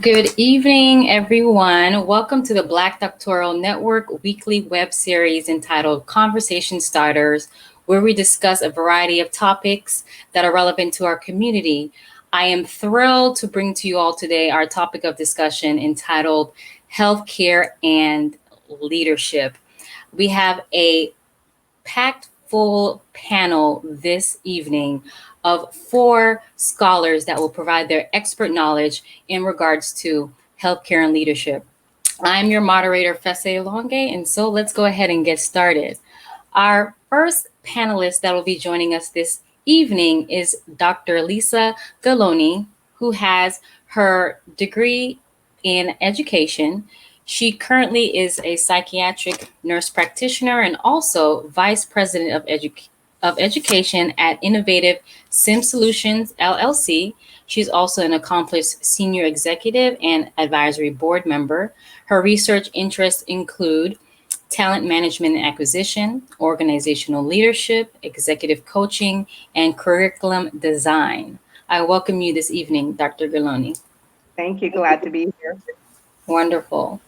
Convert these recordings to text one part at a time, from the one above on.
Good evening, everyone. Welcome to the Black Doctoral Network weekly web series entitled Conversation Starters, where we discuss a variety of topics that are relevant to our community. I am thrilled to bring to you all today our topic of discussion entitled Healthcare and Leadership. We have a packed full panel this evening of four scholars that will provide their expert knowledge in regards to healthcare and leadership. I'm your moderator, Fese Longe, and so let's go ahead and get started. Our first panelist that will be joining us this evening is Dr. Lisa Galoni, who has her degree in education. She currently is a psychiatric nurse practitioner and also vice president of education at Innovative Sim Solutions LLC. She's also an accomplished senior executive and advisory board member. Her research interests include talent management and acquisition, organizational leadership, executive coaching, and curriculum design. I welcome you this evening, Dr. Galoni. Thank you. Glad to be here. Wonderful.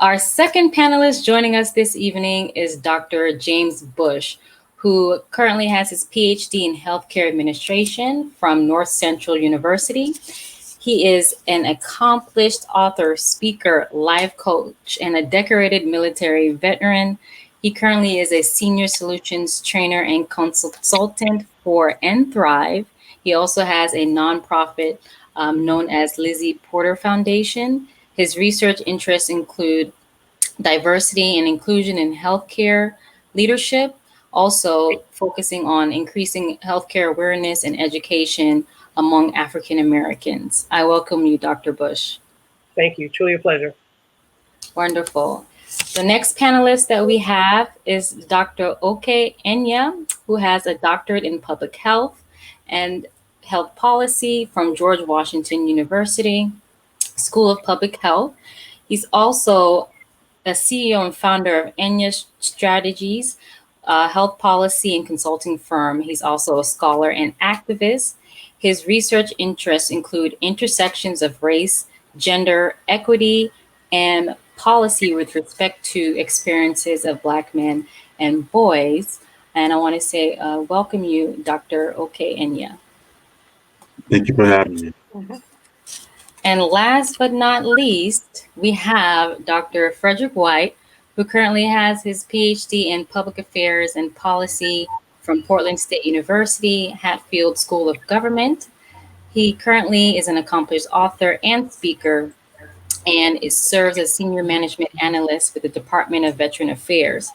Our second panelist joining us this evening is Dr. James Bush, who currently has his PhD in healthcare administration from North Central University. He is an accomplished author, speaker, life coach, and a decorated military veteran. He currently is a senior solutions trainer and consultant for Thrive. He also has a nonprofit known as Lizzie Porter Foundation. His research interests include diversity and inclusion in healthcare leadership, also focusing on increasing healthcare awareness and education among African Americans. I welcome you, Dr. Bush. Thank you. Truly a pleasure. Wonderful. The next panelist that we have is Dr. Oke Enya, who has a doctorate in public health and health policy from George Washington University School of Public Health. He's also a CEO and founder of Enya Strategies, a health policy and consulting firm. He's also a scholar and activist. His research interests include intersections of race, gender, equity, and policy with respect to experiences of Black men and boys. And I want to say, welcome you, Dr. Oke Enya. Thank you for having me. And last but not least, we have Dr. Frederick White, who currently has his PhD in public affairs and policy from Portland State University, Hatfield School of Government. He currently is an accomplished author and speaker and serves as senior management analyst with the Department of Veteran Affairs.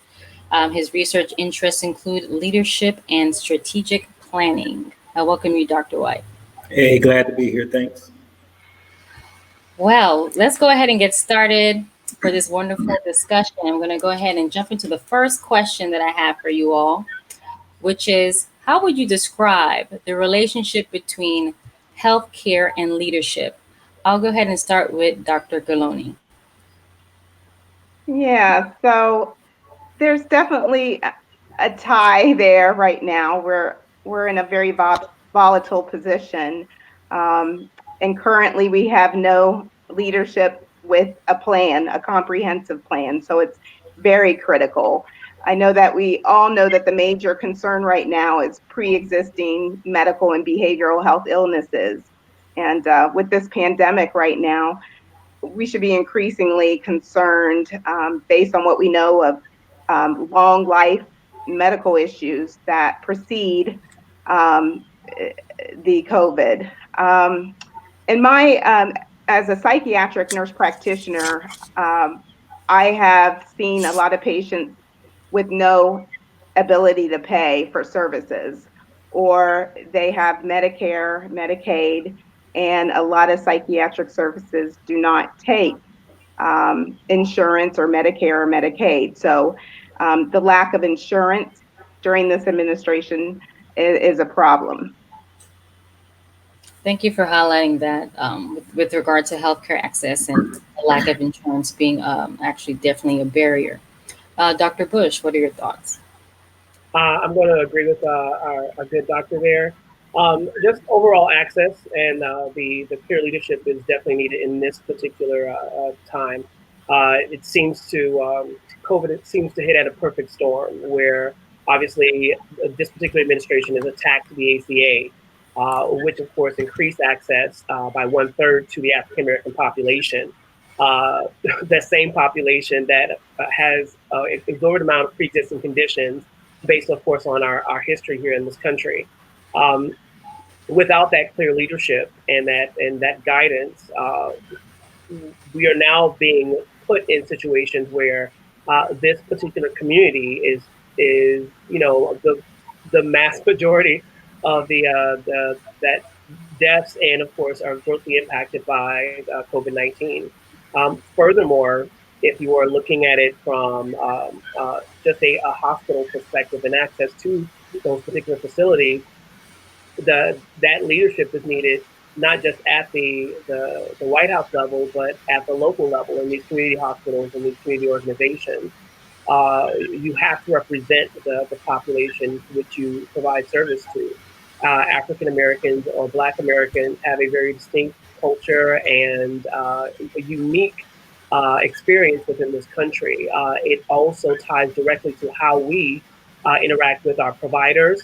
His research interests include leadership and strategic planning. I welcome you, Dr. White. Hey, glad to be here. Thanks. Well, let's go ahead and get started for this wonderful discussion. I'm going to go ahead and jump into the first question that I have for you all, which is, how would you describe the relationship between healthcare and leadership? I'll go ahead and start with Dr. Galoni. Yeah, so there's definitely a tie there right now. We're in a very volatile position. And currently we have no leadership with a plan, a comprehensive plan. So it's very critical. I know that we all know that the major concern right now is pre-existing medical and behavioral health illnesses. And with this pandemic right now, we should be increasingly concerned based on what we know of long life medical issues that precede the COVID. In my, as a psychiatric nurse practitioner, I have seen a lot of patients with no ability to pay for services, or they have Medicare, Medicaid, and a lot of psychiatric services do not take insurance or Medicare or Medicaid. So the lack of insurance during this administration is a problem. Thank you for highlighting that with regard to healthcare access and the lack of insurance being actually definitely a barrier. Dr. Bush, what are your thoughts? I'm going to agree with our good doctor there. Just overall access and the peer leadership is definitely needed in this particular time. It seems to COVID. It seems to hit at a perfect storm where obviously this particular administration has attacked the ACA, which of course increased access by 1/3 to the African American population. That same population that has an exorbitant amount of pre-existing conditions based, of course, on our history here in this country. Um, Without that clear leadership and that guidance, we are now being put in situations where this particular community is the mass majority of the that deaths and of course are grossly impacted by COVID-19. Furthermore, if you are looking at it from just a hospital perspective and access to those particular facilities, that leadership is needed not just at the White House level, but at the local level in these community hospitals and these community organizations. You have to represent the population to which you provide service to. African Americans or Black Americans have a very distinct culture and a unique experience within this country. It also ties directly to how we interact with our providers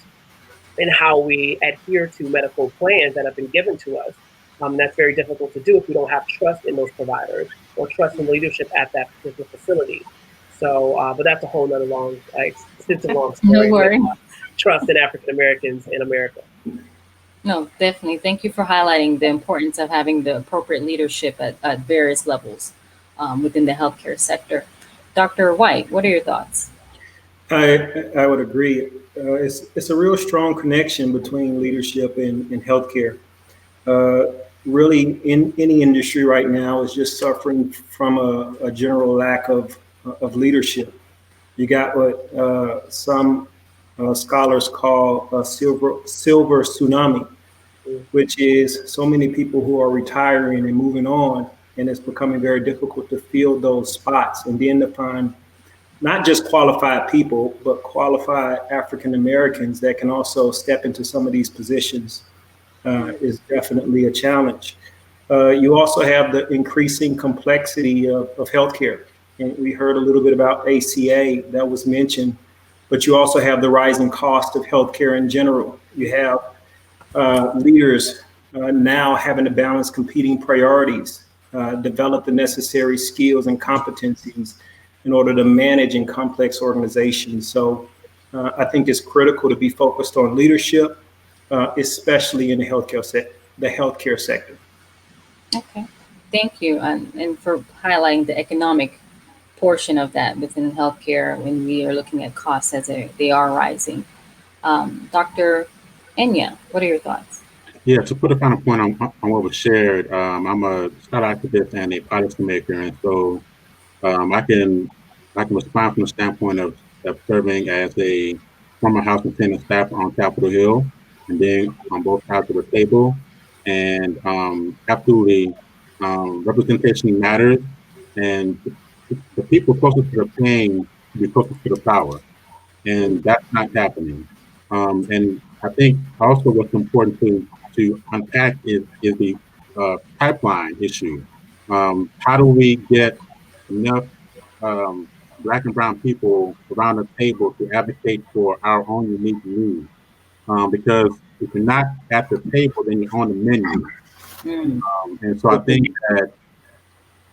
and how we adhere to medical plans that have been given to us. That's very difficult to do if we don't have trust in those providers or trust in leadership at that particular facility. So, but that's a whole nother extensive long No story with worries. trust in African Americans in America. No, definitely. Thank you for highlighting the importance of having the appropriate leadership at various levels within the healthcare sector. Dr. White, what are your thoughts? I would agree. It's a real strong connection between leadership and healthcare. Uh, Really, in any industry right now is just suffering from a general lack of leadership. You got what some scholars call a silver tsunami, Mm. which is so many people who are retiring and moving on, and it's becoming very difficult to fill those spots. And then to find not just qualified people, but qualified African Americans that can also step into some of these positions is definitely a challenge. You also have the increasing complexity of healthcare. And we heard a little bit about ACA that was mentioned, but you also have the rising cost of healthcare in general. You have leaders now having to balance competing priorities, develop the necessary skills and competencies in order to manage in complex organizations. So I think it's critical to be focused on leadership, especially in the healthcare sector. Okay. Thank you. And for highlighting the economic portion of that within healthcare when we are looking at costs as they are rising. Dr. Enya, what are your thoughts? Yeah, to put a final point on what was shared, I'm a state activist and a policymaker, and so I can respond from the standpoint of serving as a former House and Senate staff on Capitol Hill and being on both sides of the table. And absolutely, representation matters, and the people closest to the pain should be closest to the power, and that's not happening. And I think also what's important to unpack is the pipeline issue. How do we get enough um, Black and Brown people around the table to advocate for our own unique needs? Because if you're not at the table, then you're on the menu. Mm, And so I think that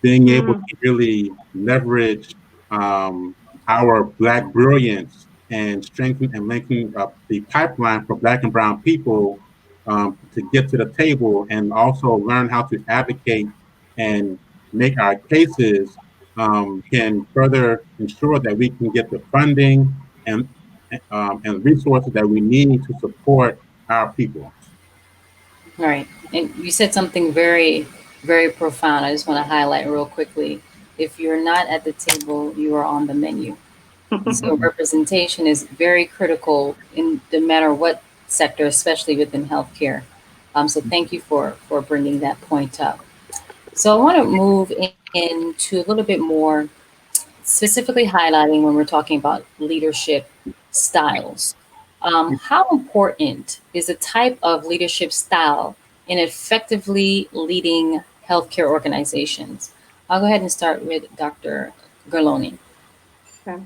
being able Mm. to really leverage um, our Black brilliance and strengthen and linking up the pipeline for Black and Brown people to get to the table and also learn how to advocate and make our cases can further ensure that we can get the funding and resources that we need to support our people. right. And you said something very, very profound. I just want to highlight real quickly. If you're not at the table, you are on the menu. So representation is very critical in no matter what sector, especially within healthcare. So thank you for bringing that point up. So I want to move into a little bit more specifically highlighting when we're talking about leadership styles. How important is a type of leadership style in effectively leading healthcare organizations? I'll go ahead and start with Dr. Garloni. Okay.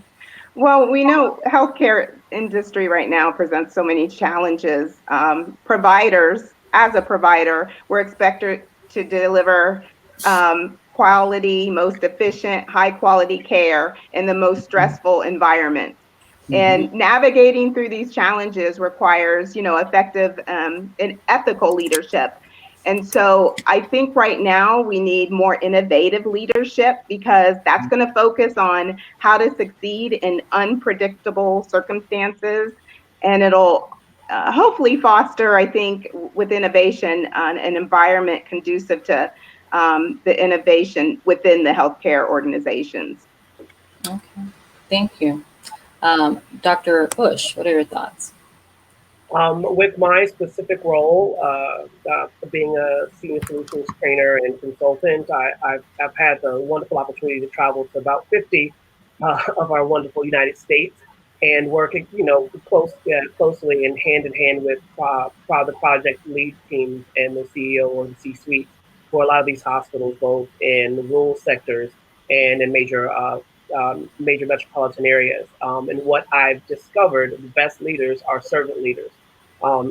Well, we know healthcare industry right now presents so many challenges. Providers, as a provider, we're expected to deliver quality, most efficient, high quality care in the most stressful environments. And navigating through these challenges requires, effective and ethical leadership. And so I think right now we need more innovative leadership because that's going to focus on how to succeed in unpredictable circumstances. And it'll hopefully foster, I think, with innovation, an environment conducive to the innovation within the healthcare organizations. Okay, thank you. Dr. Bush, what are your thoughts? With my specific role, being a senior solutions trainer and consultant, I've had the wonderful opportunity to travel to about 50 of our wonderful United States and working, closely and in hand with the project lead teams and the CEO or the C-suite for a lot of these hospitals, both in rural sectors and in major metropolitan areas. And what I've discovered, the best leaders are servant leaders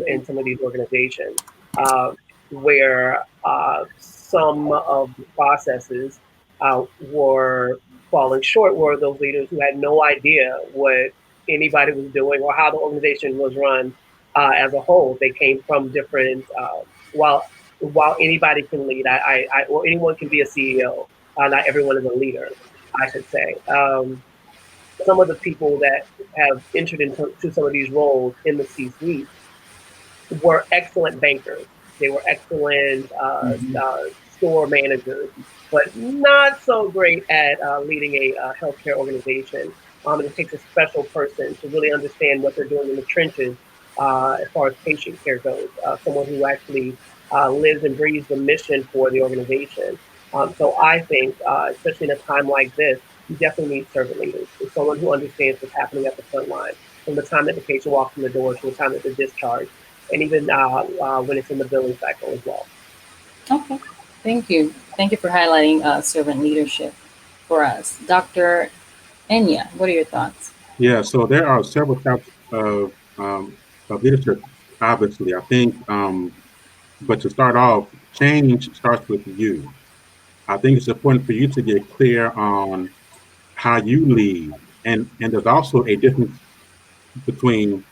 in some of these organizations, where some of the processes were falling short were those leaders who had no idea what anybody was doing or how the organization was run as a whole. They came from different, while anybody can lead, or anyone can be a CEO, not everyone is a leader, I should say. Some of the people that have entered into some of these roles in the C-suite were excellent bankers. They were excellent store managers, but not so great at leading a healthcare organization. And it takes a special person to really understand what they're doing in the trenches as far as patient care goes. Someone who actually lives and breathes the mission for the organization. So I think, especially in a time like this, you definitely need servant leaders. It's someone who understands what's happening at the front line, from the time that the patient walks in the door to the time that they're discharged, and even when it's in the billing cycle as well. Okay, thank you. Thank you for highlighting servant leadership for us. Dr. Enya, what are your thoughts? Yeah, so there are several types of leadership, obviously. I think, but to start off, change starts with you. I think it's important for you to get clear on how you lead. And there's also a difference between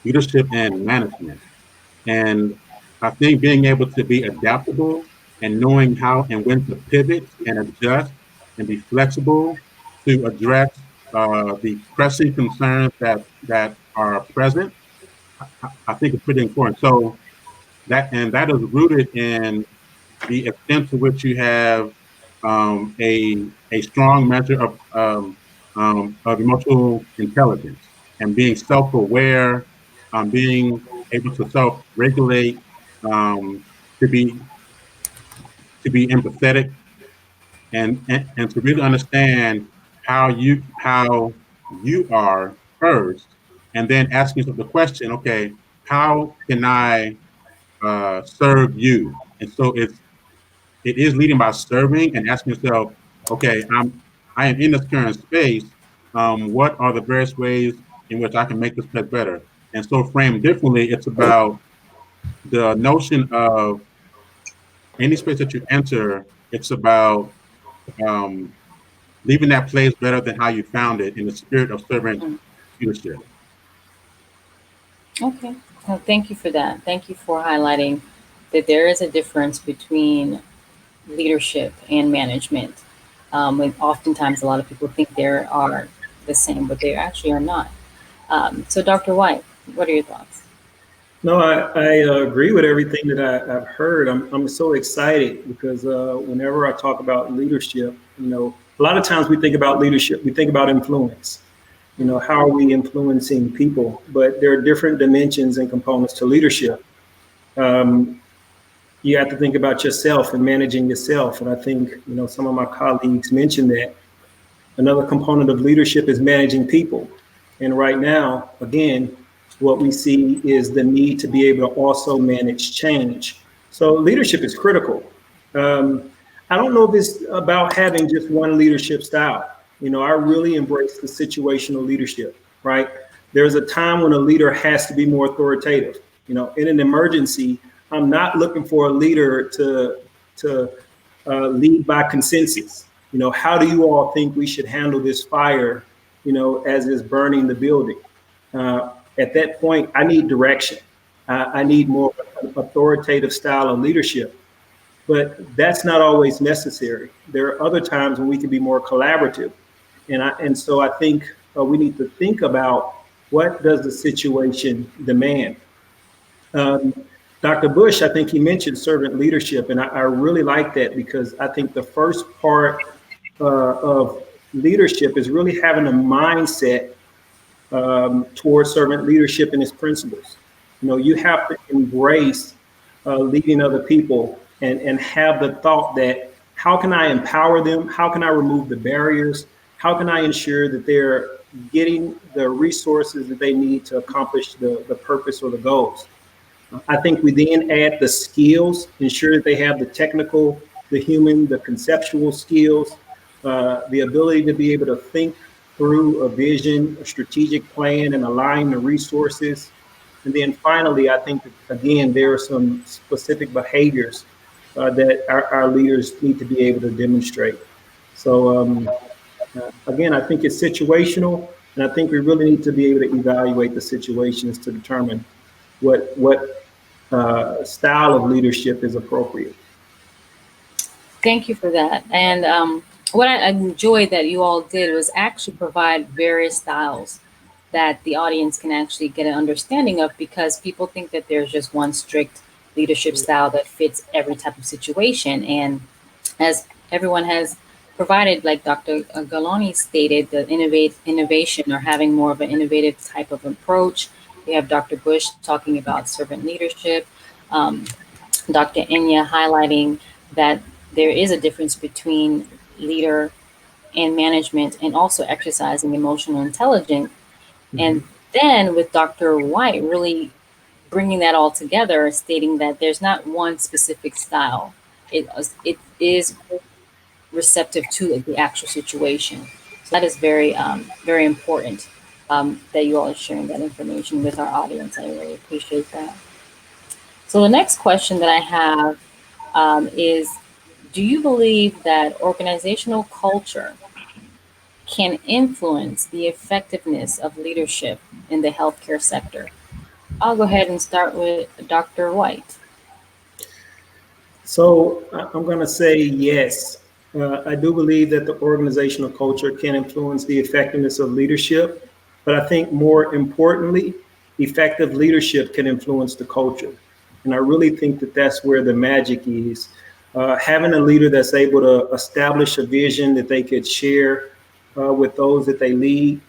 leadership and management. And I think being able to be adaptable and knowing how and when to pivot and adjust and be flexible to address the pressing concerns that are present, I think is pretty important. So that is rooted in the extent to which you have a strong measure of emotional intelligence and being self-aware, being able to self-regulate, um, to be empathetic, and to really understand how you are first, and then asking yourself the question, okay, how can I serve you? And so it is leading by serving and asking yourself, okay, I am in this current space. What are the various ways in which I can make this place better? And so framed differently, it's about the notion of any space that you enter, it's about um, leaving that place better than how you found it in the spirit of servant leadership. Okay, well, thank you for that. Thank you for highlighting that there is a difference between leadership and management. And oftentimes, a lot of people think they are the same, but they actually are not. So, Dr. White, what are your thoughts? No, I agree with everything that I've heard. I'm so excited because whenever I talk about leadership, a lot of times we think about leadership, we think about influence. How are we influencing people? But there are different dimensions and components to leadership. You have to think about yourself and managing yourself. And I think, some of my colleagues mentioned that. Another component of leadership is managing people. And right now, again, what we see is the need to be able to also manage change. So leadership is critical. I don't know if it's about having just one leadership style. I really embrace the situational leadership, right? There's a time when a leader has to be more authoritative. In an emergency, I'm not looking for a leader to lead by consensus. How do you all think we should handle this fire, as it's burning the building? At that point, I need direction. I need more authoritative style of leadership. But that's not always necessary. There are other times when we can be more collaborative. And so I think we need to think about what does the situation demand. Um, Dr. Bush, I think he mentioned servant leadership, and I really like that because I think the first part of leadership is really having a mindset towards servant leadership and its principles. You have to embrace leading other people and have the thought that how can I empower them? How can I remove the barriers? How can I ensure that they're getting the resources that they need to accomplish the purpose or the goals? I think we then add the skills, ensure that they have the technical, the human, the conceptual skills, the ability to be able to think through a vision, a strategic plan, and align the resources. And then finally, I think, again, there are some specific behaviors that our leaders need to be able to demonstrate. So again, I think it's situational, and I think we really need to be able to evaluate the situations to determine what style of leadership is appropriate. Thank you for that. And what I enjoyed that you all did was actually provide various styles that the audience can actually get an understanding of, because people think that there's just one strict leadership style that fits every type of situation. And as everyone has provided, like Dr. Galoni stated, the innovation or having more of an innovative type of approach. We have Dr. Bush talking about servant leadership. Dr. Enya highlighting that there is a difference between leader and management, and also exercising emotional intelligence. And then with Dr. White really bringing that all together, stating that there's not one specific style. It is receptive to the actual situation. So that is very important, that you all are sharing that information with our audience. I really appreciate that. So the next question that I have is, do you believe that organizational culture can influence the effectiveness of leadership in the healthcare sector? I'll go ahead and start with Dr. White. So I'm going to say yes. I do believe that the organizational culture can influence the effectiveness of leadership, but I think more importantly, effective leadership can influence the culture. And I really think that that's where the magic is. Having a leader that's able to establish a vision that they could share with those that they lead,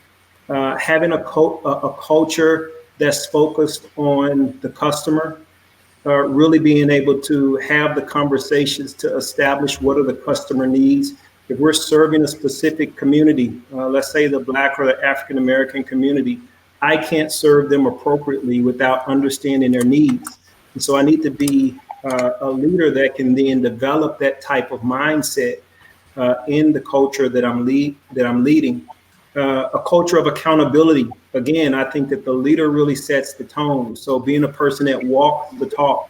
having a culture that's focused on the customer, really being able to have the conversations to establish what are the customer needs. If we're serving a specific community, let's say the Black or the African American community, I can't serve them appropriately without understanding their needs. And so I need to be a leader that can then develop that type of mindset in the culture that I'm leading. A culture of accountability. Again, I think that the leader really sets the tone. So being a person that walks the talk,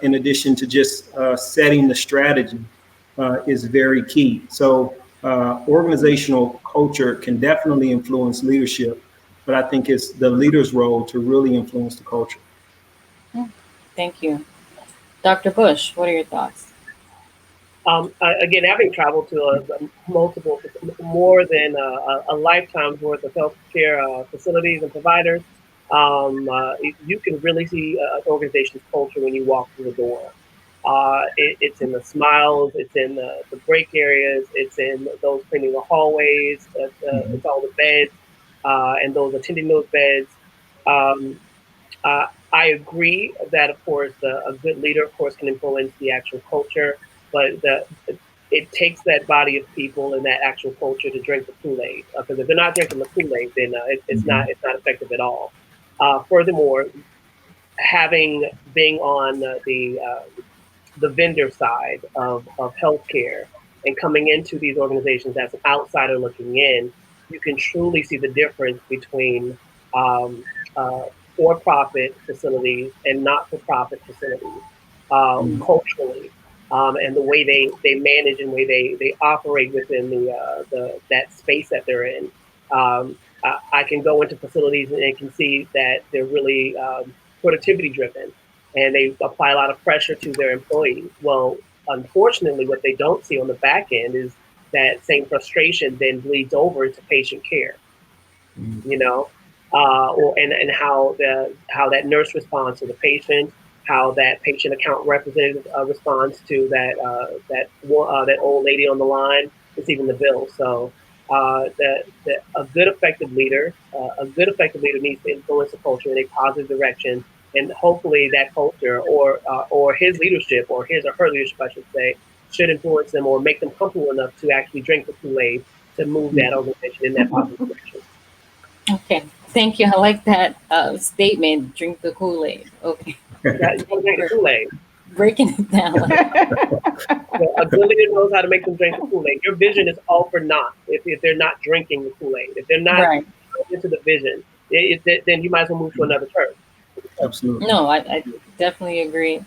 in addition to just setting the strategy, is very key. So organizational culture can definitely influence leadership, but I think it's the leader's role to really influence the culture. Thank you. Dr. Bush, what are your thoughts? Again, having traveled to multiple, more than a lifetime's worth of healthcare facilities and providers, you can really see an organization's culture when you walk through the door. It's in the smiles, it's in the break areas, it's in those cleaning the hallways, it's all the beds, and those attending those beds. I agree that, of course, a good leader, of course, can influence the actual culture, but it takes that body of people and that actual culture to drink the Kool-Aid. Because if they're not drinking the Kool-Aid, then it's not effective at all. Furthermore, being on the vendor side of healthcare and coming into these organizations as an outsider looking in, you can truly see the difference between um, uh, for-profit facilities and not-for-profit facilities culturally, and the way they manage and the way they operate within the that space that they're in. I can go into facilities and can see that they're really productivity driven, and they apply a lot of pressure to their employees. Well, unfortunately, what they don't see on the back end is that same frustration then bleeds over into patient care. You know, and how that nurse responds to the patient, how that patient account representative responds to that old lady on the line receiving the bill. So a good effective leader, needs to influence the culture in a positive direction, and hopefully that culture or his leadership or his or her leadership, I should say, should influence them or make them comfortable enough to actually drink the Kool-Aid to move that organization in that positive direction. Okay, thank you. I like that statement. Drink the Kool-Aid. Okay, Yeah, you want to drink the Kool-Aid. breaking it down. So a good leader knows how to make them drink the Kool-Aid. Your vision is all for naught if they're not drinking the Kool-Aid. If they're not Right. into the vision, then you might as well move to another church. Absolutely. No, I definitely agree.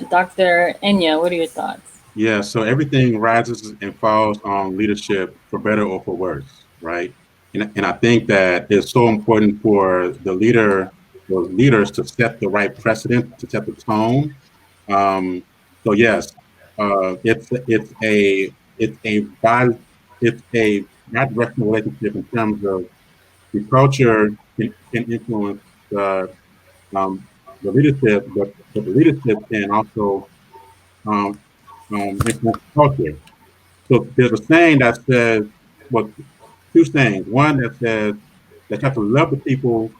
Dr. Enya, what are your thoughts? Yeah, so everything rises and falls on leadership for better or for worse, right? And I think that it's so important for the leaders to set the right precedent, to set the tone. Um, so yes, it's a bi it's a bi-directional relationship in terms of the culture can influence um, the leadership, but the leadership can also um, influence culture. So there's a saying that says, well, two sayings. One that says that you have to love the people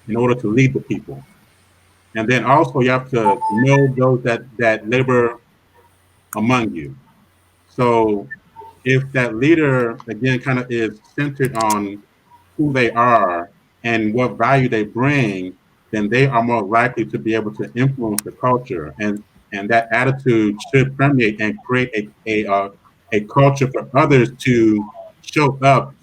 in order to lead the people. And then also you have to know those that labor among you. So if that leader, again, kind of is centered on who they are and what value they bring, then they are more likely to be able to influence the culture. And that attitude should permeate and create a culture for others to show up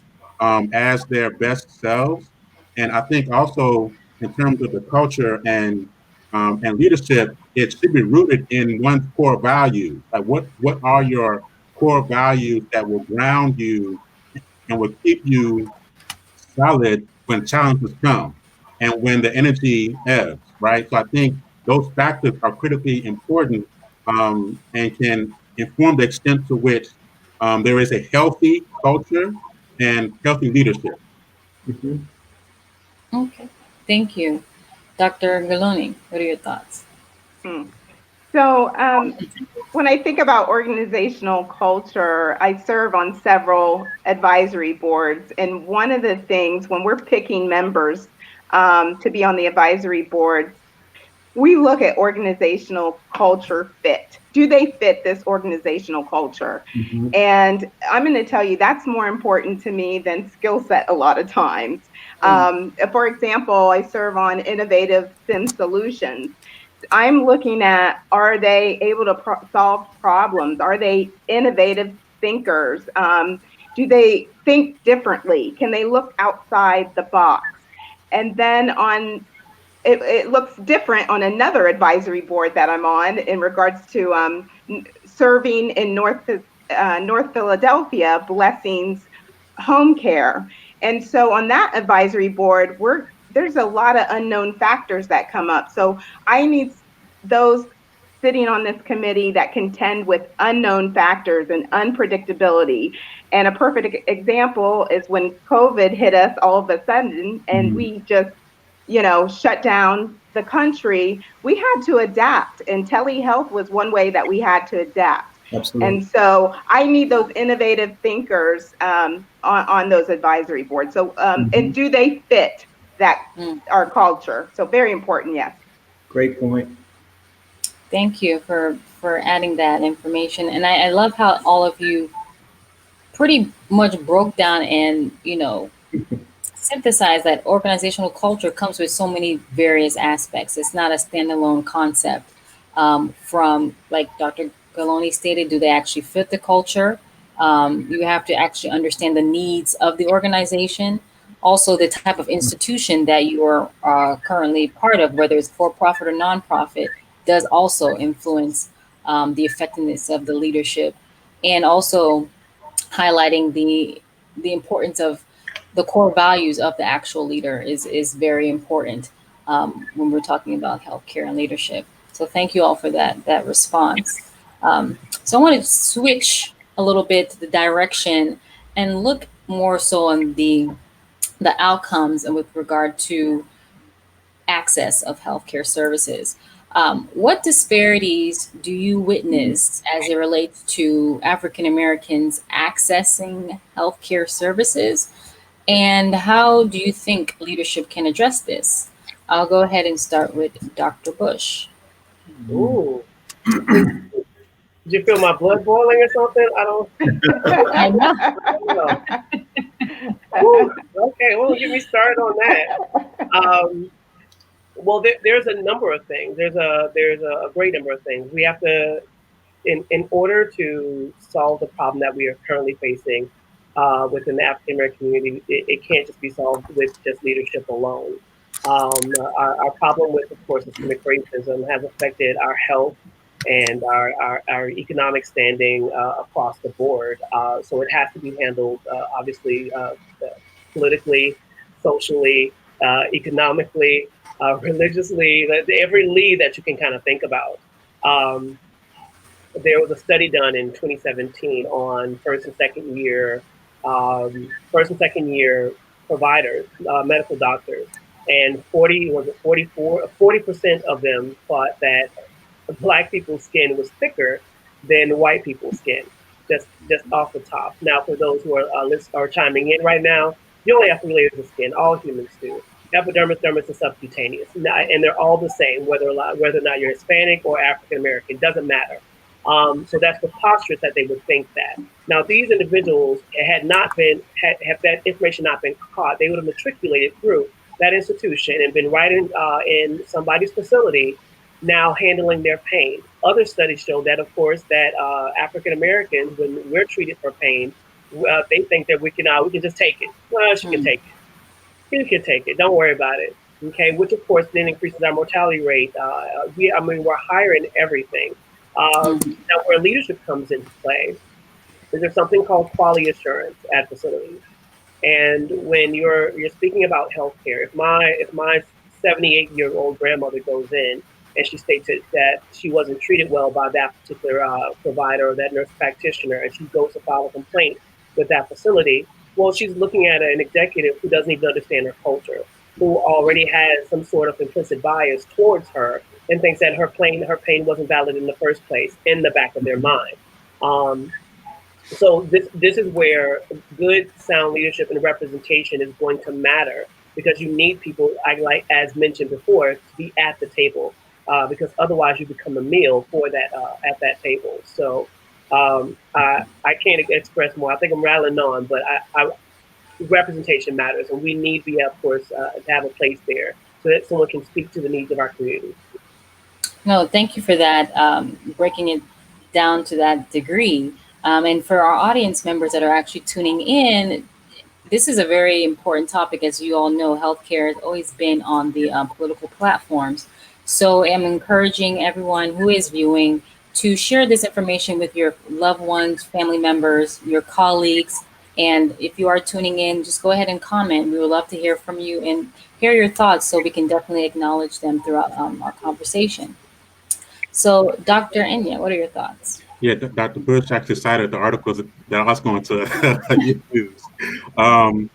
as their best selves. And I think also in terms of the culture and leadership, it should be rooted in one's core values. Like what are your core values that will ground you and will keep you solid when challenges come and when the energy ebbs, right? So I think those factors are critically important and can inform the extent to which there is a healthy culture and healthy leadership. Mhm. Okay, thank you. Dr. Galoni, what are your thoughts? Hmm. So, when I think about organizational culture, I serve on several advisory boards. And one of the things when we're picking members to be on the advisory boards, we look at organizational culture fit. Do they fit this organizational culture? Mhm. And I'm going to tell you that's more important to me than skill set a lot of times. For example, I serve on innovative SIM solutions. I'm looking at, are they able to solve problems? Are they innovative thinkers? Do they think differently? Can they look outside the box? And then it looks different on another advisory board that I'm on in regards to serving in North Philadelphia, Blessings Home Care. And so on that advisory board, there's a lot of unknown factors that come up. So I need those sitting on this committee that contend with unknown factors and unpredictability. And a perfect example is when COVID hit us all of a sudden and we just shut down the country. We had to adapt, and telehealth was one way that we had to adapt. Absolutely. And so I need those innovative thinkers on those advisory boards. So, and do they fit that our culture? So very important, yes. Great point. Thank you for adding that information. And I love how all of you pretty much broke down and synthesize that organizational culture comes with so many various aspects. It's not a standalone concept. From like Dr. Galoni stated, do they actually fit the culture? You have to actually understand the needs of the organization, also the type of institution that you are currently part of, whether it's for profit or nonprofit, does also influence the effectiveness of the leadership, and also highlighting the importance of the core values of the actual leader is very important when we're talking about healthcare and leadership. So thank you all for that response. So I want to switch a little bit to the direction and look more so on the outcomes and with regard to access of healthcare services. What disparities do you witness as it relates to African Americans accessing healthcare services? And how do you think leadership can address this? I'll go ahead and start with Dr. Bush. Ooh. Did you feel my blood boiling or something? I don't, I know. I don't know. Woo. Okay, well, get me started on that. Well, there's a number of things. There's a great number of things. We have to, in order to solve the problem that we are currently facing within the African American community, it can't just be solved with just leadership alone. Our problem with, of course, systemic racism has affected our health and our economic standing across the board. So it has to be handled, obviously, politically, socially, economically, religiously, every lead that you can kind of think about. Um, there was a study done in 2017 on first and second year providers, medical doctors, and 40% of them thought that Black people's skin was thicker than white people's skin, just off the top. Now, for those who are chiming in right now, you only have 3 layers of skin. All humans do. Epidermis, dermis, and subcutaneous, and they're all the same, whether or not you're Hispanic or African American, doesn't matter. So that's preposterous that they would think that. Now, these individuals had not been, had that information not been caught, they would have matriculated through that institution and been right in somebody's facility, now handling their pain. Other studies show that, of course, that African Americans, when we're treated for pain, they think that we can just take it. Well, she can take it. You can take it. Don't worry about it. Okay, which of course then increases our mortality rate. We're higher in everything. Now, where leadership comes into play is there's something called quality assurance at facilities. And when you're speaking about healthcare, if my 78-year-old grandmother goes in and she states that she wasn't treated well by that particular provider or that nurse practitioner, and she goes to file a complaint with that facility, well, she's looking at an executive who doesn't even understand her culture, who already has some sort of implicit bias towards her and thinks that her pain wasn't valid in the first place in the back of their mind. So this is where good, sound leadership and representation is going to matter, because you need people, as mentioned before, to be at the table, because otherwise you become a meal for that at that table. So I can't express more. I think I'm rattling on, but representation matters, and we need of course, to have a place there so that someone can speak to the needs of our community. No, thank you for that, breaking it down to that degree. And for our audience members that are actually tuning in, this is a very important topic. As you all know, healthcare has always been on the political platforms. So I'm encouraging everyone who is viewing to share this information with your loved ones, family members, your colleagues. And if you are tuning in, just go ahead and comment. We would love to hear from you and hear your thoughts, so we can definitely acknowledge them throughout our conversation. So, Dr. Enya, what are your thoughts? Yeah, Dr. Bush actually cited the articles that I was going to use. But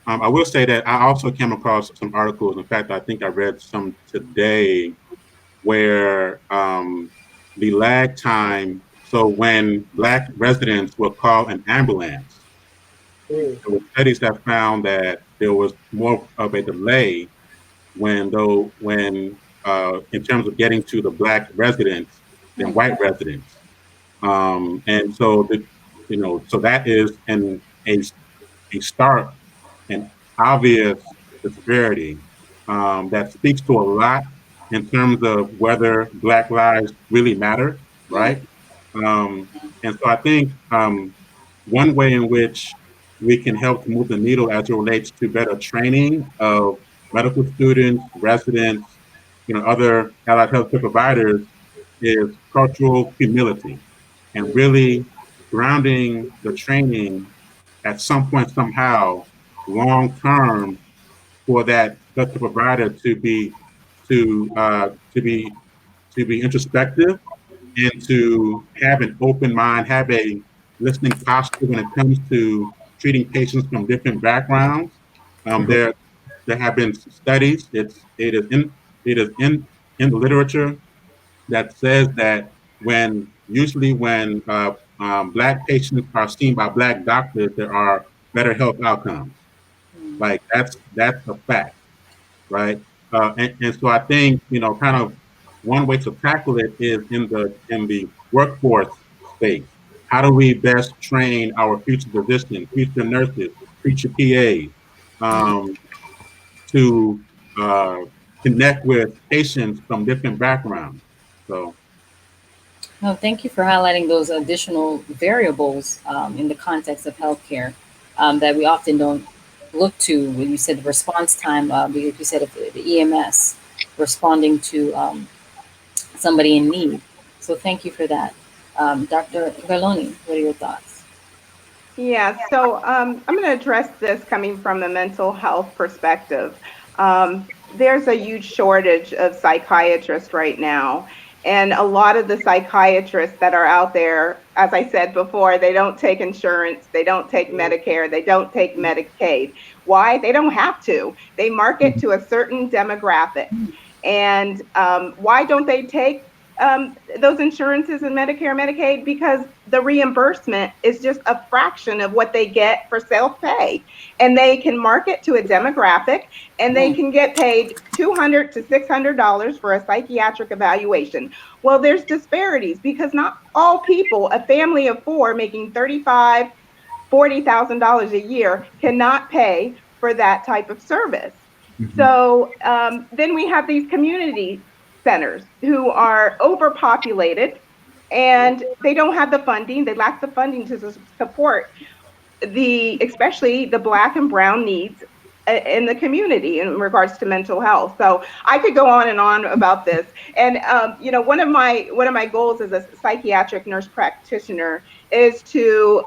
I will say that I also came across some articles. In fact, I think I read some today where the lag time. So when Black residents will call an ambulance, there were studies that found that there was more of a delay when in terms of getting to the Black residents than white residents. And so So that is a stark and obvious disparity that speaks to a lot in terms of whether Black lives really matter, right? And so I think one way in which we can help to move the needle as it relates to better training of medical students, residents, other allied healthcare providers is cultural humility and really grounding the training at some point somehow long term for that healthcare provider to to be introspective and to have an open mind, have a listening posture when it comes to treating patients from different backgrounds. There have been studies. It is in the literature that says that when Black patients are seen by Black doctors, there are better health outcomes. Like that's a fact, right? And so I think kind of one way to tackle it is in the workforce space. How do we best train our future physicians, future nurses, future PAs, to uh, connect with patients from different backgrounds? So No, thank you for highlighting those additional variables in the context of healthcare that we often don't look to. When you said the response time, because you said of the EMS responding to somebody in need. So thank you for that. Dr. Galoni, what are your thoughts? Yeah, so I'm going to address this coming from a mental health perspective. There's a huge shortage of psychiatrists right now. And a lot of the psychiatrists that are out there, as I said before, they don't take insurance, they don't take Medicare, they don't take Medicaid. Why? They don't have to. They market to a certain demographic. And why don't they take those insurances and Medicare, Medicaid? Because the reimbursement is just a fraction of what they get for self-pay. And they can market to a demographic and they can get paid $200 to $600 for a psychiatric evaluation. Well, there's disparities because not all people, a family of four making $35,000, $40,000 a year cannot pay for that type of service. So then we have these community centers who are overpopulated and they don't have the funding. They lack the funding to support especially the Black and Brown needs in the community in regards to mental health. So I could go on and on about this. And one of my goals as a psychiatric nurse practitioner is to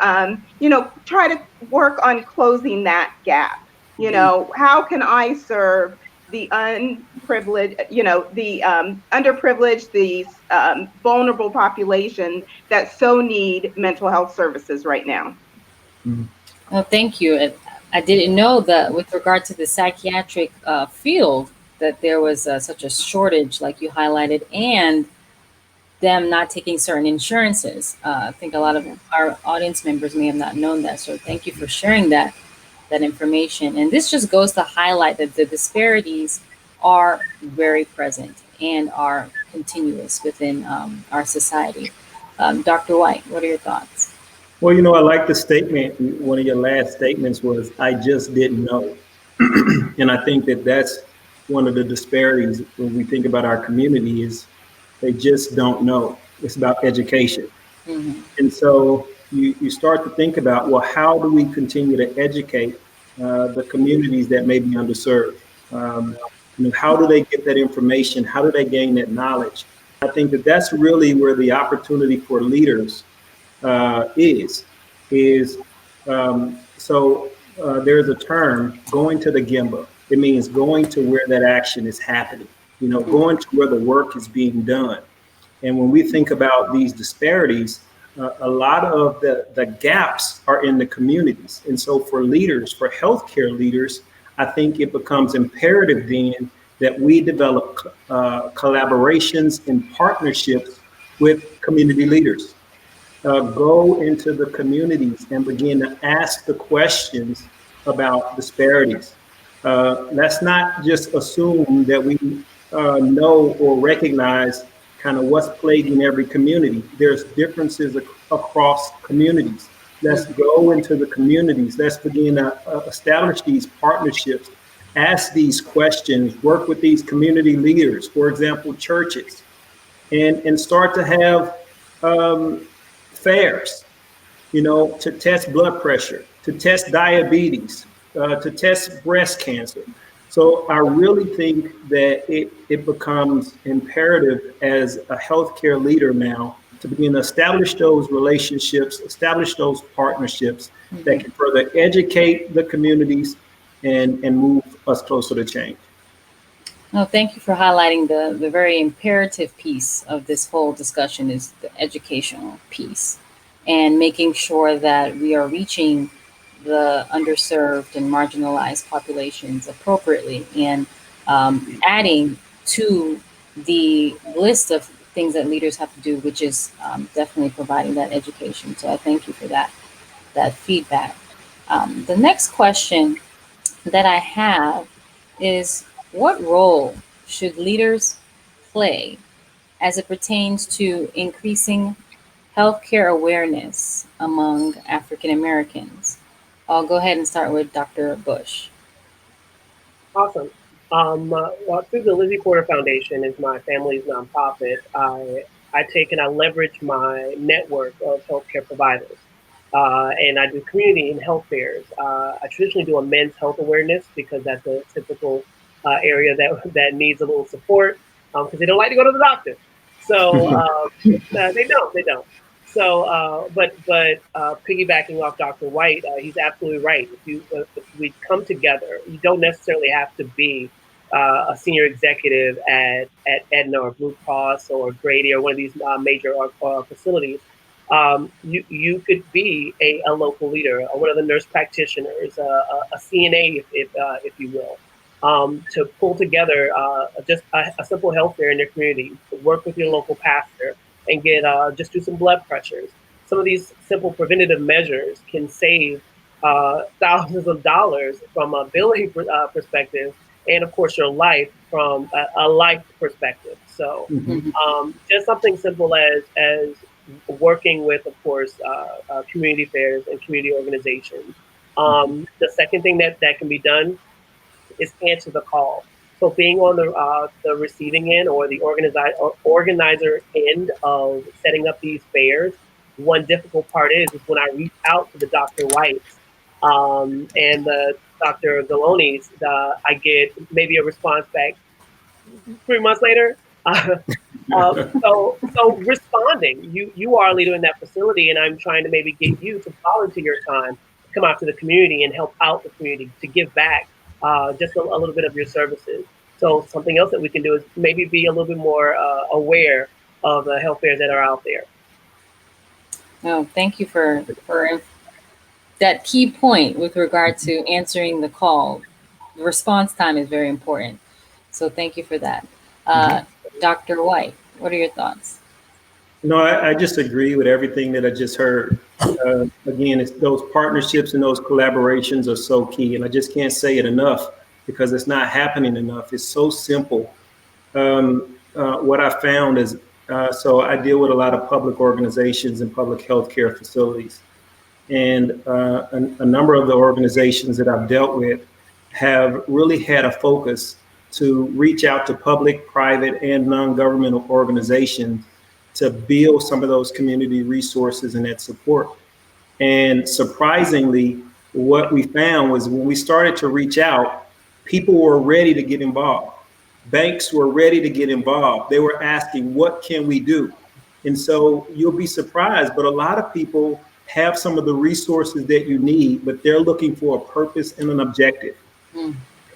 try to work on closing that gap. How can I serve the unprivileged, the underprivileged, the vulnerable population that so need mental health services right now? Well, thank you. I didn't know that with regard to the psychiatric field that there was such a shortage, like you highlighted, and them not taking certain insurances. I think a lot of our audience members may have not known that. So thank you for sharing that information. And this just goes to highlight that the disparities are very present and are continuous within our society. Dr. White, what are your thoughts? Well, I like the statement. One of your last statements was, I just didn't know. And I think that that's one of the disparities when we think about our community is they just don't know. It's about education. And so you start to think about, well, how do we continue to educate the communities that may be underserved? How do they get that information? How do they gain that knowledge? I think that that's really where the opportunity for leaders is. There's a term, going to the gemba. It means going to where that action is happening, going to where the work is being done. And when we think about these disparities, a lot of the gaps are in the communities. And so for leaders, for healthcare leaders, I think it becomes imperative then that we develop collaborations and partnerships with community leaders. Go into the communities and begin to ask the questions about disparities. Let's not just assume that we know or recognize kind of what's plaguing every community. There's differences across communities. Let's go into the communities. Let's begin to establish these partnerships, ask these questions, work with these community leaders, for example, churches, and start to have fairs, to test blood pressure, to test diabetes, to test breast cancer. So I really think that it becomes imperative as a healthcare leader now to begin to establish those relationships, establish those partnerships that can further educate the communities and move us closer to change. No, thank you for highlighting the very imperative piece of this whole discussion is the educational piece and making sure that we are reaching the underserved and marginalized populations appropriately and adding to the list of things that leaders have to do, which is definitely providing that education. So I thank you for that feedback. The next question that I have is, what role should leaders play as it pertains to increasing healthcare awareness among African Americans? I'll go ahead and start with Dr. Bush. Awesome. Well, through the Lizzie Porter Foundation is my family's nonprofit. I take and I leverage my network of healthcare providers. And I do community and health fairs. I traditionally do a men's health awareness because that's a typical area that needs a little support because they don't like to go to the doctor. So they don't. So, but piggybacking off Dr. White, he's absolutely right. If we come together, you don't necessarily have to be a senior executive at Aetna or Blue Cross or Grady or one of these major facilities. You could be a local leader, one of the nurse practitioners, a CNA, if you will, to pull together just a simple health fair in your community, to work with your local pastor, and just do some blood pressures. Some of these simple preventative measures can save thousands of dollars from a billing perspective, and of course your life from a life perspective. So just something simple as working with, of course, community fairs and community organizations. The second thing that can be done is answer the call. So being on the receiving end or the organizer end of setting up these fairs, one difficult part is when I reach out to the Dr. Whites and the Dr. Galonis, I get maybe a response back 3 months later. So responding, you are a leader in that facility, and I'm trying to maybe get you to volunteer your time, come out to the community and help out the community, to give back just a little bit of your services. So something else that we can do is maybe be a little bit more aware of the health fairs that are out there. No, thank you for that key point with regard to answering the call. The response time is very important. So thank you for that. Dr. White, what are your thoughts? No, I just agree with everything that I just heard. Again, it's those partnerships and those collaborations are so key. And I just can't say it enough because it's not happening enough. It's so simple. What I found is, so I deal with a lot of public organizations and public healthcare facilities. And a number of the organizations that I've dealt with have really had a focus to reach out to public, private, and non-governmental organizations to build some of those community resources and that support. And surprisingly, what we found was when we started to reach out, people were ready to get involved. Banks were ready to get involved. They were asking, what can we do? And so you'll be surprised, but a lot of people have some of the resources that you need, but they're looking for a purpose and an objective.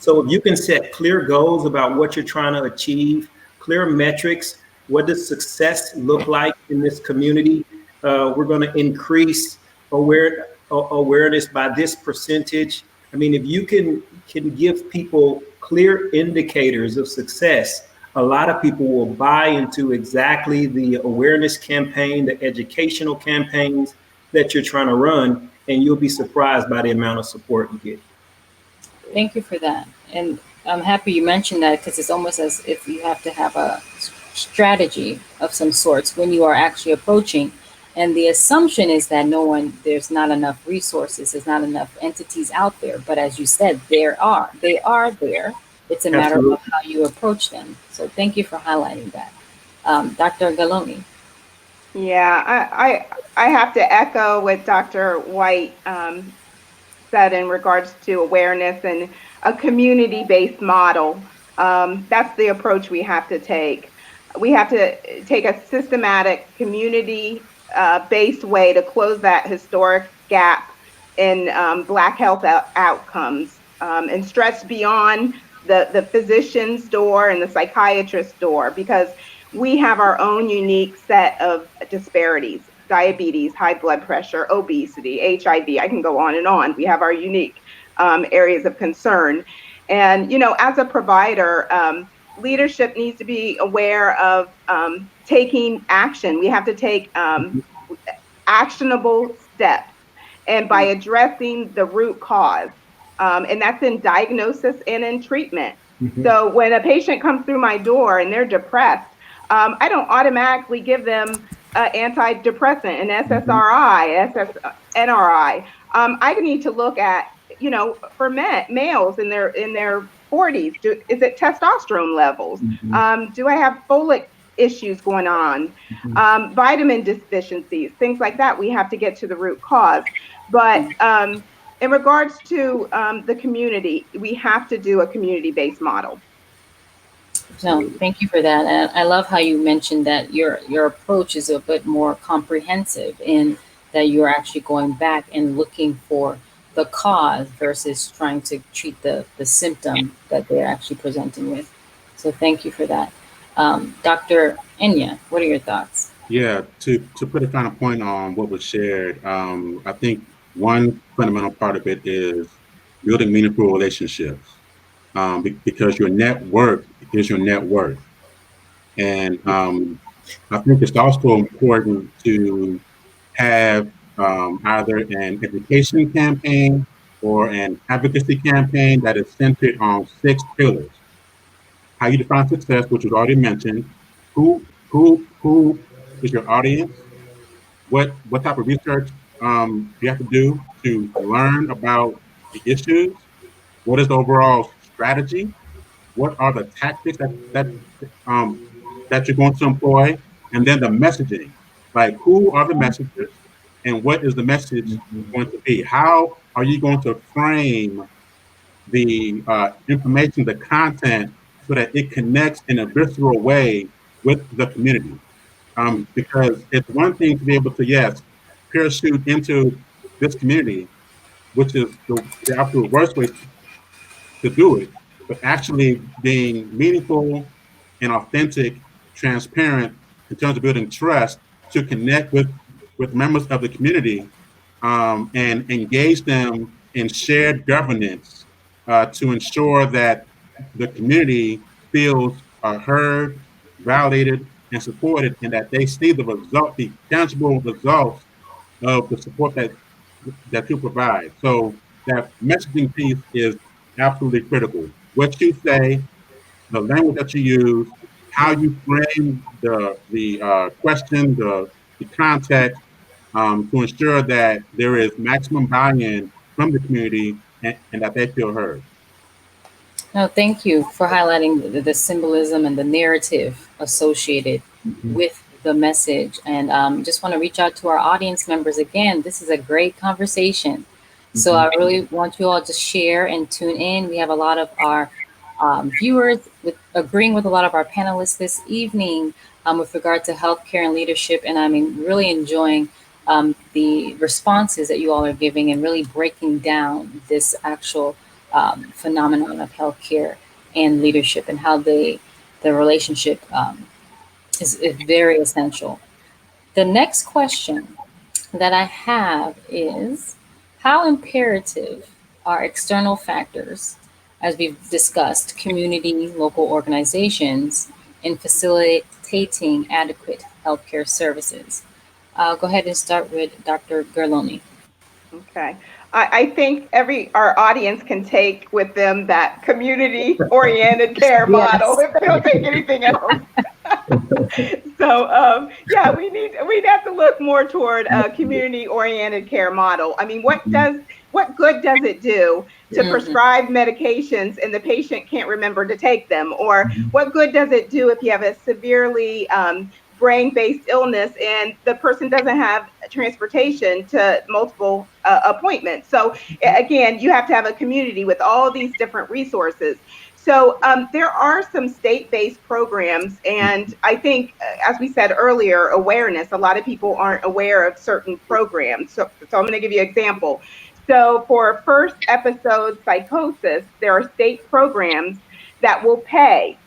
So if you can set clear goals about what you're trying to achieve, clear metrics, what does success look like in this community? We're going to increase awareness by this percentage. I mean, if you can give people clear indicators of success, a lot of people will buy into exactly the awareness campaign, the educational campaigns that you're trying to run, and you'll be surprised by the amount of support you get. Thank you for that. And I'm happy you mentioned that because it's almost as if you have to have a strategy of some sorts when you are actually approaching And the assumption is that there's not enough resources, there's not enough entities out there. But as you said, they are there. It's a matter Absolutely. of how you approach them. So thank you for highlighting that. Dr. Galoni. Yeah, I have to echo what Dr. White said in regards to awareness and a community-based model. That's the approach we have to take. We have to take a systematic community-based way to close that historic gap in Black health outcomes and stretch beyond the physician's door and the psychiatrist's door, because we have our own unique set of disparities: diabetes, high blood pressure, obesity, HIV. I can go on and on. We have our unique areas of concern. And, as a provider, leadership needs to be aware of taking action. We have to take actionable steps, and by addressing the root cause. And that's in diagnosis and in treatment. Mhm. So when a patient comes through my door and they're depressed, I don't automatically give them antidepressant, an SSRI, SNRI. I need to look at, for males in their 40s, is it testosterone levels? Do I have folic issues going on? Vitamin deficiencies, things like that. We have to get to the root cause. But in regards to the community, we have to do a community-based model. No, thank you for that. And I love how you mentioned that your approach is a bit more comprehensive in that you're actually going back and looking for the cause versus trying to treat the symptom that they're actually presenting with. So thank you for that. Dr. Enya, what are your thoughts? Yeah, to put a final point on what was shared, I think one fundamental part of it is building meaningful relationships, because your network is your net worth. And I think it's also important to have either an education campaign or an advocacy campaign that is centered on 6 pillars: how you define success, which was already mentioned, who is your audience, what type of research you have to do to learn about the issues, what is the overall strategy, what are the tactics um, that you're going to employ, and then the messaging. Like, who are the messengers, and what is the message going to be? How are you going to frame the information, the content, so that it connects in a visceral way with the community? Because it's one thing to be able to, yes, parachute into this community, which is the absolute worst way to do it, but actually being meaningful and authentic, transparent in terms of building trust to connect with members of the community, and engage them in shared governance, to ensure that the community feels heard, validated, and supported, and that they see the tangible results of the support that you provide. So that messaging piece is absolutely critical. What you say, the language that you use, how you frame the question, the context, to ensure that there is maximum buy-in from the community, and that they feel heard. No, thank you for highlighting the symbolism and the narrative associated with the message. And just want to reach out to our audience members again. This is a great conversation. So I really want you all to share and tune in. We have a lot of our viewers agreeing with a lot of our panelists this evening with regard to healthcare and leadership. And I'm really enjoying the responses that you all are giving and really breaking down this actual phenomenon of healthcare and leadership and how the relationship is very essential. The next question that I have is, how imperative are external factors, as we've discussed, community, local organizations, in facilitating adequate healthcare services? I'll go ahead and start with Dr. Gerloni. Okay. I think our audience can take with them that community-oriented care model Yes. if they don't take anything else. So yeah, we'd have to look more toward a community-oriented care model. I mean, what good does it do to prescribe medications and the patient can't remember to take them? Or what good does it do if you have a severely brain-based illness and the person doesn't have transportation to multiple appointments? So again, you have to have a community with all these different resources. So there are some state-based programs, and I think, as we said earlier, awareness. A lot of people aren't aware of certain programs. So I'm going to give you an example. So for first episode psychosis, there are state programs that will pay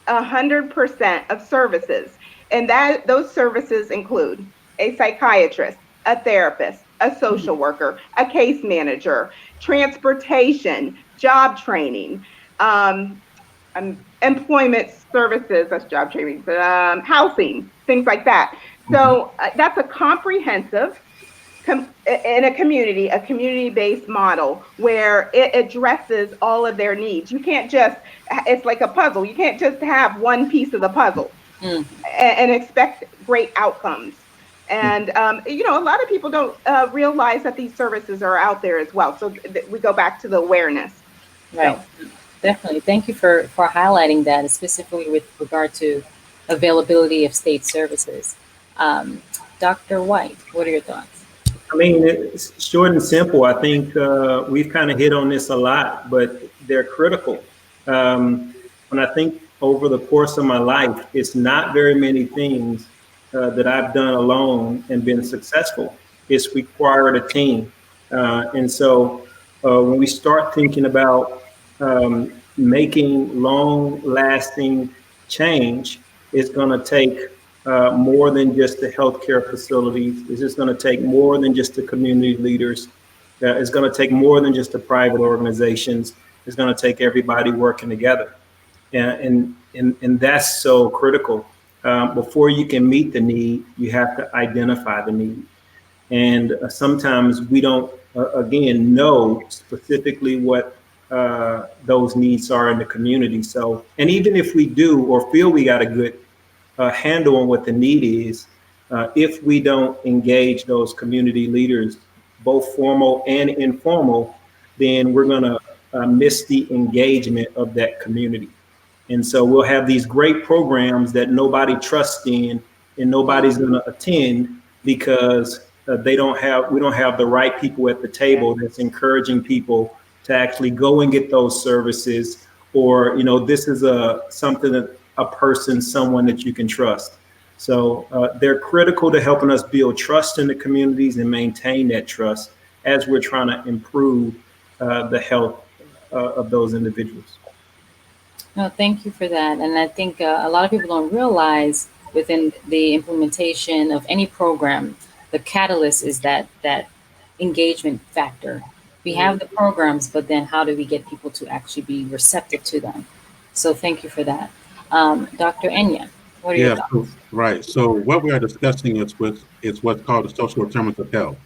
100% of services, and that those services include a psychiatrist, a therapist, a social worker, a case manager, transportation, job training, um, employment services, that's job training, but housing, things like that. So that's a comprehensive in a community-based model where it addresses all of their needs. You can't just, it's like a puzzle. You can't just have one piece of the puzzle and expect great outcomes. And, a lot of people don't realize that these services are out there as well. So we go back to the awareness. Right. So. Definitely. Thank you for highlighting that, specifically with regard to availability of state services. Dr. White, what are your thoughts? I mean, it's short and simple. I think we've kind of hit on this a lot, but they're critical. When I think over the course of my life, it's not very many things that I've done alone and been successful. It's required a team. And so when we start thinking about making long-lasting change, it's going to take more than just the healthcare facilities. It's just going to take more than just the community leaders. It's going to take more than just the private organizations. It's going to take everybody working together. And that's so critical. Before you can meet the need, you have to identify the need. And sometimes we don't, again, know specifically what those needs are in the community. So, and even if we do or feel we got a good handle on what the need is, if we don't engage those community leaders, both formal and informal, then we're going to miss the engagement of that community. And so we'll have these great programs that nobody trusts in and nobody's going to attend because we don't have the right people at the table that's encouraging people to actually go and get those services, or this is something that someone that you can trust. So they're critical to helping us build trust in the communities and maintain that trust as we're trying to improve the health of those individuals. No, thank you for that. And I think a lot of people don't realize within the implementation of any program, the catalyst is that engagement factor. We have the programs, but then how do we get people to actually be receptive to them? So thank you for that. Dr. Enya, what are your thoughts? Right. So what we are discussing is what's called the social determinants of health,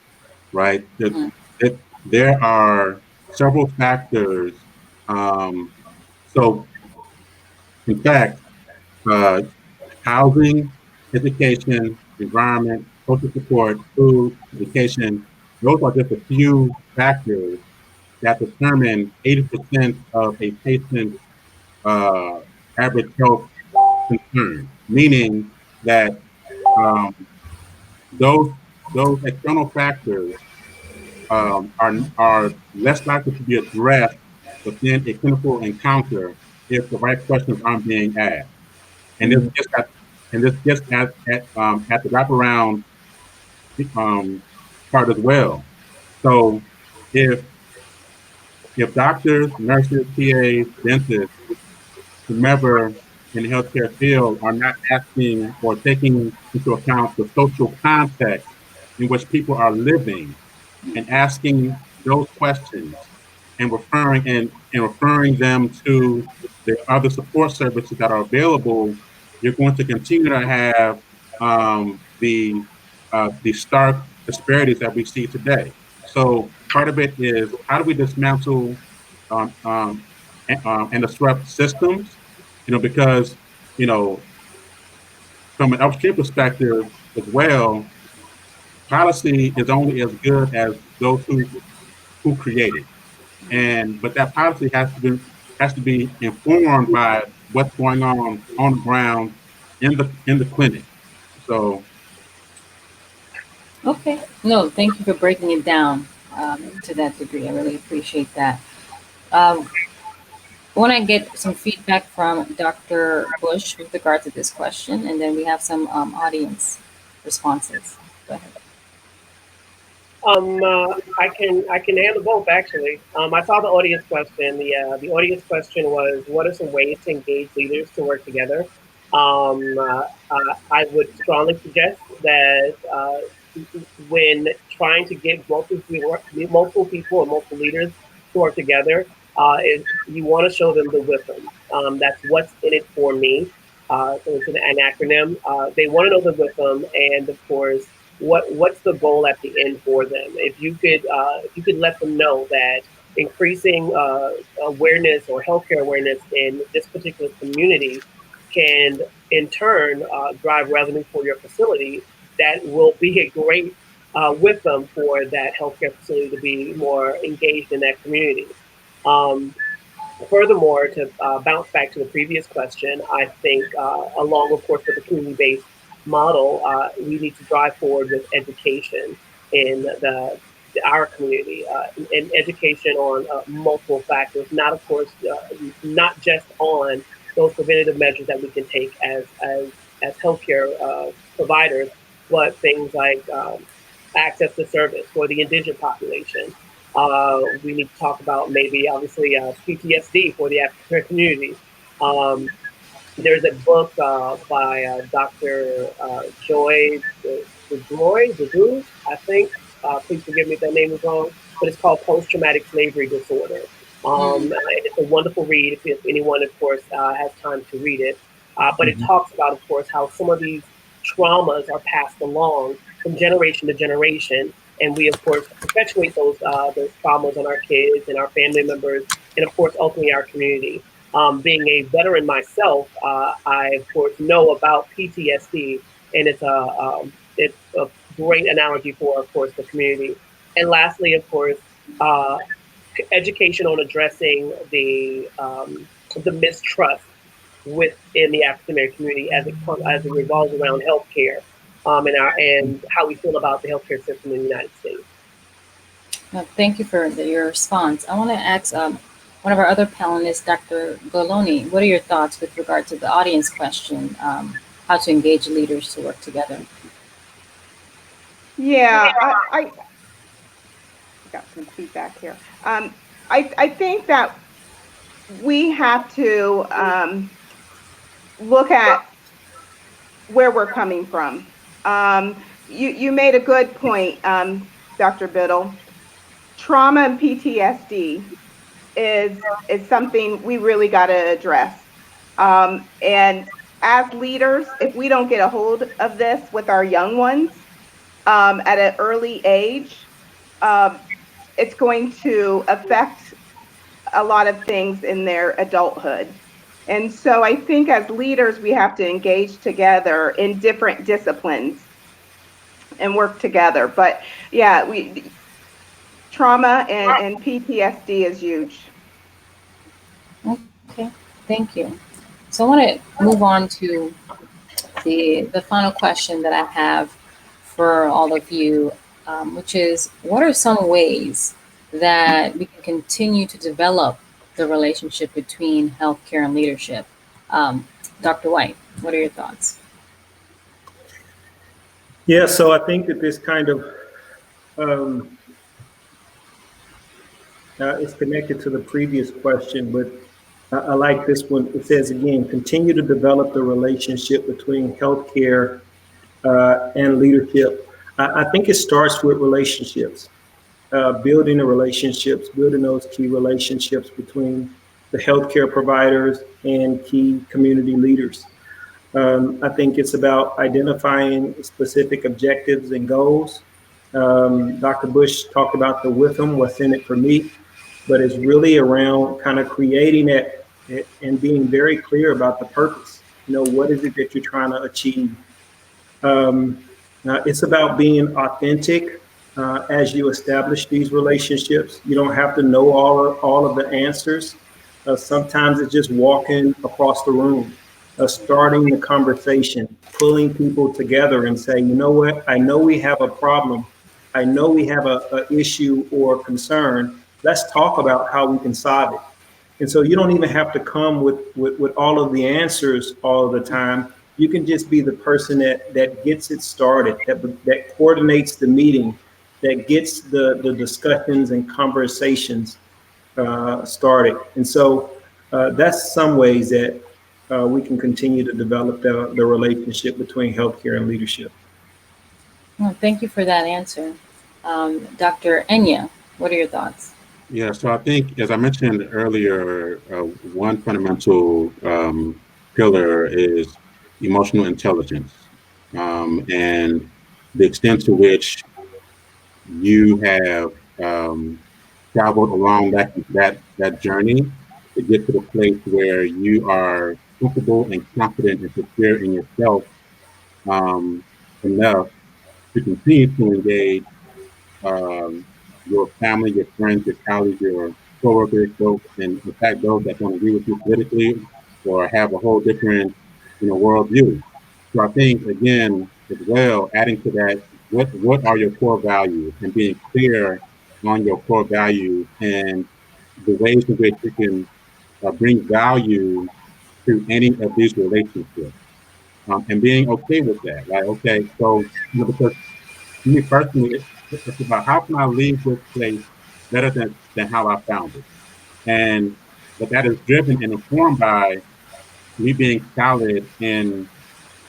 right? There are several factors. So in fact, housing, education, environment, social support, food, education, those are just a few factors that determine 80% of a patient's average health concern, meaning that those external factors are less likely to be addressed within a clinical encounter if the right questions aren't being asked. And this gets at the wraparound part as well. So if doctors, nurses, PAs, dentists, whomever in the healthcare field are not asking or taking into account the social context in which people are living and asking those questions and referring them to the other support services that are available, you're going to continue to have the stark disparities that we see today. So part of it is how do we dismantle and disrupt systems, because from an upstream perspective as well, policy is only as good as those who create it. But that policy has to be informed by what's going on the ground in the clinic. So Okay. No, thank you for breaking it down to that degree. I really appreciate that. Um, I want to get some feedback from Dr. Bush with regard to this question, and then we have some audience responses. Go ahead. I can handle both actually. I saw the audience question. The audience question was, what are some ways to engage leaders to work together? I would strongly suggest that when trying to get multiple people and multiple leaders to work together, you want to show them the wisdom. That's what's in it for me. So it's an acronym. They want to know the wisdom, and of course, what's the goal at the end for them. If you could let them know that increasing awareness or healthcare awareness in this particular community can in turn drive revenue for your facility, that will be a great wisdom for that healthcare facility to be more engaged in that community. Um, Furthermore, to bounce back to the previous question, I think, along, of course, with the community-based model, we need to drive forward with education in our community, and education on multiple factors. Not, of course, not just on those preventative measures that we can take as healthcare providers, but things like access to service for the indigent population. We need to talk about maybe, obviously, PTSD for the African American community. Um, there's a book by Dr. Joy DeGruy, I think. Please forgive me if that name is wrong, but it's called Post-Traumatic Slavery Disorder. And it's a wonderful read if anyone, of course, has time to read it. But it talks about, of course, how some of these traumas are passed along from generation to generation, and we, of course, perpetuate those traumas on our kids and our family members, and of course, ultimately our community. Being a veteran myself, I of course know about PTSD, and it's a great analogy for, of course, the community. And lastly, of course, uh, education on addressing the mistrust within the African American community as it revolves around healthcare, and how we feel about the healthcare system in the United States. Thank you for your response. I want to ask one of our other panelists, Dr. Goloni, what are your thoughts with regard to the audience question, how to engage leaders to work together? Yeah, I got some feedback here. I think that we have to look at where we're coming from. You made a good point, Dr. Biddle. Trauma and PTSD is something we really got to address. And as leaders, if we don't get a hold of this with our young ones at an early age, it's going to affect a lot of things in their adulthood. And so I think as leaders, we have to engage together in different disciplines and work together. But yeah, trauma and PTSD is huge. Okay, thank you. So I want to move on to the final question that I have for all of you, which is, what are some ways that we can continue to develop the relationship between healthcare and leadership? Dr. White, what are your thoughts? Yeah, so I think that this kind of is connected to the previous question, but I like this one. It says again, continue to develop the relationship between healthcare and leadership. I think it starts with relationships, building the relationships, building those key relationships between the healthcare providers and key community leaders. I think it's about identifying specific objectives and goals. Dr. Bush talked about the with them, what's in it for me, but it's really around kind of creating it and being very clear about the purpose. You know, what is it that you're trying to achieve? It's about being authentic as you establish these relationships. You don't have to know all of the answers. Sometimes it's just walking across the room, starting the conversation, pulling people together and saying, you know what, I know we have a problem. I know we have a issue or concern. Let's talk about how we can solve it. And so you don't even have to come with all of the answers all of the time. You can just be the person that gets it started, that coordinates the meeting, that gets the discussions and conversations started. And so that's some ways that we can continue to develop the relationship between healthcare and leadership. Well, thank you for that answer. Dr. Enya, what are your thoughts? Yeah, so I think, as I mentioned earlier, one fundamental pillar is emotional intelligence, and the extent to which you have traveled along that journey to get to the place where you are comfortable and confident and secure in yourself enough to continue to engage um, your family, your friends, your colleagues, your coworkers, those, and in fact, those that don't agree with you politically or have a whole different, worldview. So I think, again, as well, adding to that, what are your core values and being clear on your core values and the ways in which you can bring value to any of these relationships, and being okay with that. Like, okay, so, because me personally, it's about how can I leave this place better than how I found it. And but that is driven and informed by me being solid in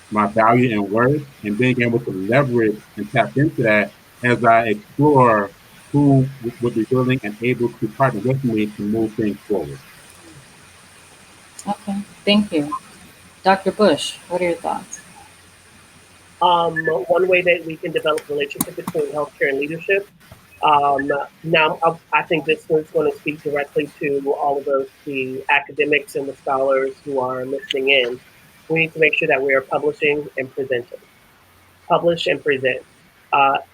my value and worth and being able to leverage and tap into that as I explore who would be willing and able to partner with me to move things forward. Okay, thank you. Dr. Bush, what are your thoughts? One way that we can develop a relationship between healthcare and leadership. Now, I think this one's going to speak directly to all of the academics and the scholars who are listening in. We need to make sure that we are publishing and presenting. Publish and present.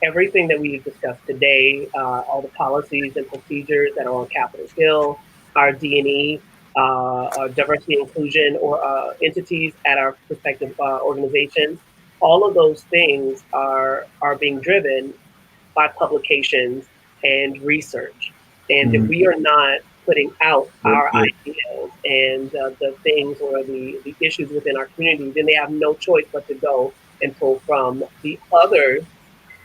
Everything that we've discussed today, all the policies and procedures that are on Capitol Hill, our D&E, our diversity and inclusion or entities at our respective organizations, all of those things are being driven by publications and research. And if we are not putting out our ideas and the things or the issues within our community, then they have no choice but to go and pull from the other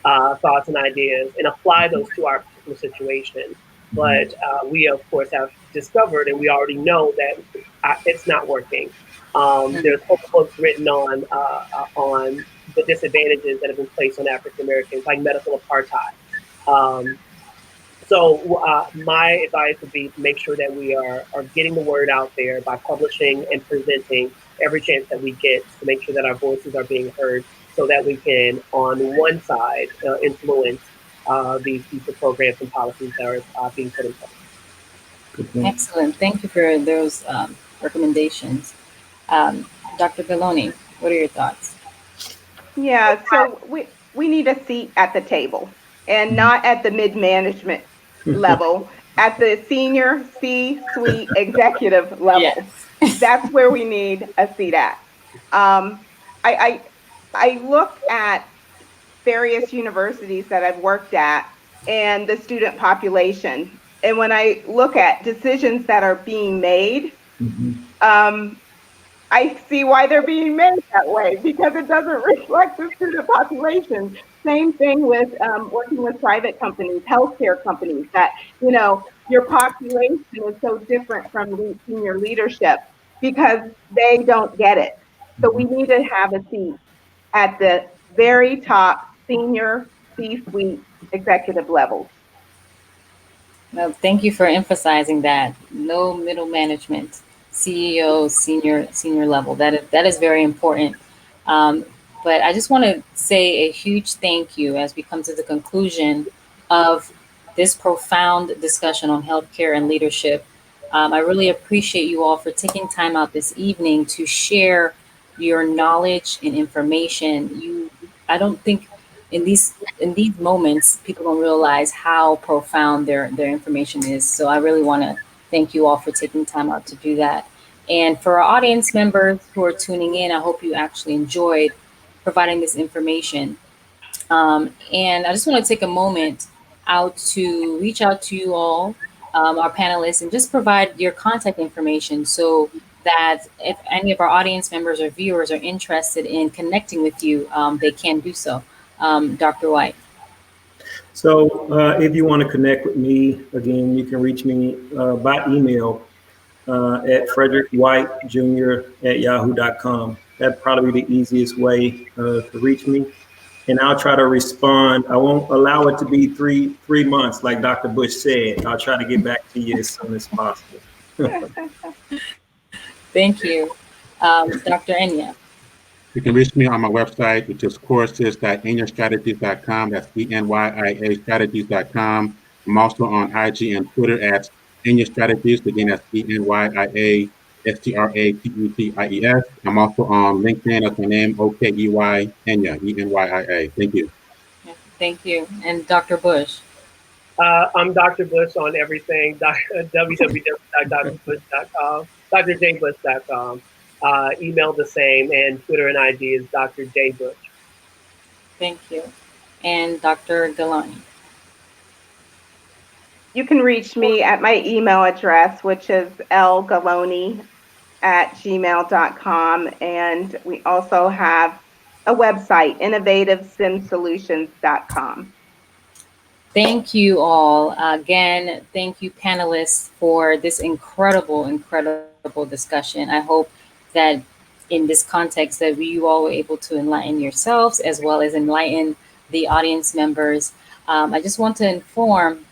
thoughts and ideas and apply those to our particular situation. But we, of course, have discovered and we already know that it's not working. There's whole books written on the disadvantages that have been placed on African Americans, like medical apartheid. So my advice would be to make sure that we are getting the word out there by publishing and presenting every chance that we get to make sure that our voices are being heard so that we can, on one side, influence these future programs and policies that are being put in place. Excellent. Thank you for those recommendations. Dr. Belloni, what are your thoughts? Yeah, so we need a seat at the table and not at the mid-management level, at the senior C-suite executive level. Yes. That's where we need a seat at. I look at various universities that I've worked at and the student population. And when I look at decisions that are being made, I see why they're being made that way, because it doesn't reflect the student population. Same thing with working with private companies, healthcare companies, that, your population is so different from senior leadership because they don't get it. So we need to have a seat at the very top senior C-suite executive levels. Well, thank you for emphasizing that. No middle management, CEO, senior level. That is very important. But I just want to say a huge thank you as we come to the conclusion of this profound discussion on healthcare and leadership. I really appreciate you all for taking time out this evening to share your knowledge and information. You I don't think in these moments people don't realize how profound their information is. So I really want to thank you all for taking time out to do that. And for our audience members who are tuning in, I hope you actually enjoyed providing this information. And I just want to take a moment out to reach out to you all, our panelists, and just provide your contact information so that if any of our audience members or viewers are interested in connecting with you, they can do so. Dr. White. So if you want to connect with me, again, you can reach me by email at frederick.white.jr@yahoo.com. That'd probably be the easiest way to reach me. And I'll try to respond. I won't allow it to be three months, like Dr. Bush said. I'll try to get back to you as soon as possible. Thank you. Dr. Enya. You can reach me on my website, which is courses.enyastrategies.com. That's ENYIA strategies.com. I'm also on IG and Twitter at Enya Strategies. Again, that's ENYIA STRATEGIES. I'm also on LinkedIn. That's my name, OKEY Enya, ENYIA. Thank you. Thank you. And Dr. Bush. I'm Dr. Bush on everything, www.drbush.com, drjbush.com. Email the same, and Twitter and IG is Dr. J. Bush. Thank you. And Dr. Galani. You can reach me at my email address, which is lgaloni@gmail.com. And we also have a website, innovativesimsolutions.com. Thank you all. Again, thank you, panelists, for this incredible discussion. I hope that in this context that you all were able to enlighten yourselves as well as enlighten the audience members. I just want to inform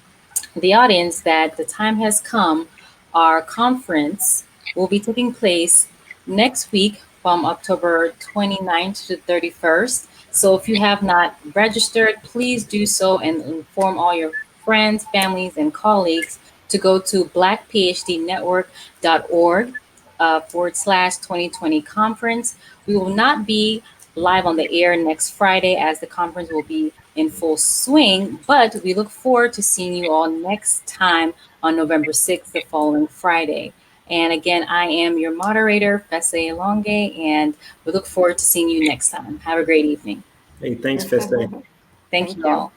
the audience that the time has come. Our conference will be taking place next week from October 29th to 31st. So if you have not registered, please do so and inform all your friends, families, and colleagues to go to blackphdnetwork.org /2020 conference. We will not be live on the air next Friday as the conference will be in full swing, but we look forward to seeing you all next time on November 6th, the following Friday. And again, I am your moderator, Fesse Longe, and we look forward to seeing you next time. Have a great evening. Hey, thanks, Feste. Thank you all.